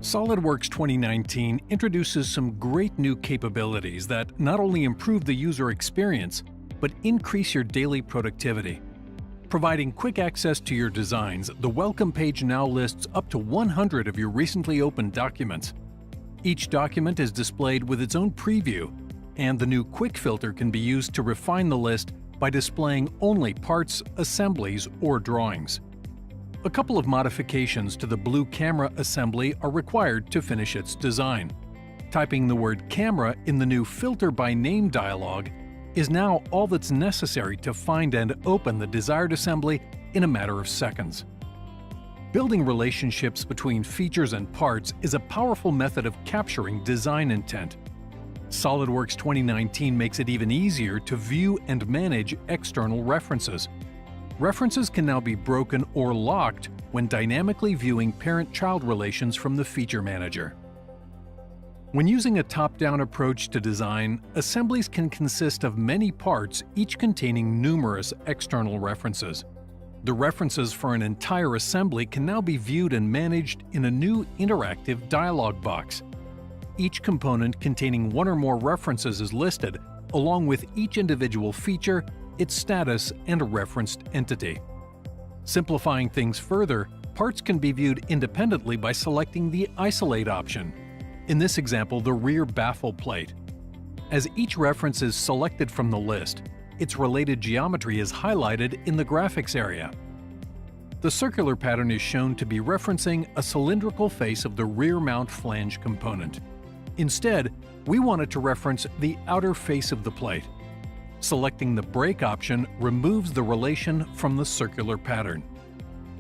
SolidWorks 2019 introduces some great new capabilities that not only improve the user experience, but increase your daily productivity. Providing quick access to your designs, the Welcome page now lists up to 100 of your recently opened documents. Each document is displayed with its own preview, and the new Quick filter can be used to refine the list by displaying only parts, assemblies, or drawings. A couple of modifications to the blue camera assembly are required to finish its design. Typing the word camera in the new Filter by Name dialog is now all that's necessary to find and open the desired assembly in a matter of seconds. Building relationships between features and parts is a powerful method of capturing design intent. SolidWorks 2019 makes it even easier to view and manage external references. References can now be broken or locked when dynamically viewing parent-child relations from the Feature Manager. When using a top-down approach to design, assemblies can consist of many parts, each containing numerous external references. The references for an entire assembly can now be viewed and managed in a new interactive dialog box. Each component containing one or more references is listed, along with each individual feature, its status, and a referenced entity. Simplifying things further, parts can be viewed independently by selecting the Isolate option. In this example, the rear baffle plate. As each reference is selected from the list, its related geometry is highlighted in the graphics area. The circular pattern is shown to be referencing a cylindrical face of the rear mount flange component. Instead, we want it to reference the outer face of the plate. Selecting the Break option removes the relation from the circular pattern.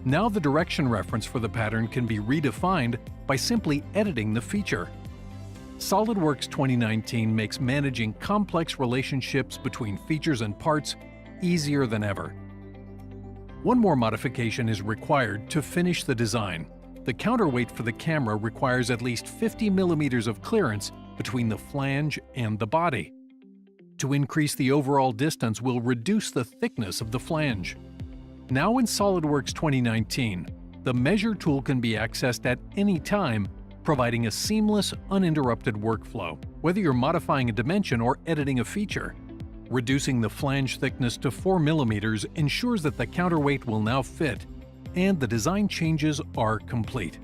Now the direction reference for the pattern can be redefined by simply editing the feature. SolidWorks 2019 makes managing complex relationships between features and parts easier than ever. One more modification is required to finish the design. The counterweight for the camera requires at least 50 millimeters of clearance between the flange and the body. To increase the overall distance will reduce the thickness of the flange. Now in SolidWorks 2019, the Measure tool can be accessed at any time, providing a seamless, uninterrupted workflow, whether you're modifying a dimension or editing a feature. Reducing the flange thickness to 4 millimeters ensures that the counterweight will now fit, and the design changes are complete.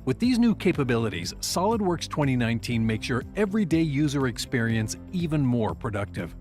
With these new capabilities, SolidWorks 2019 makes your everyday user experience even more productive.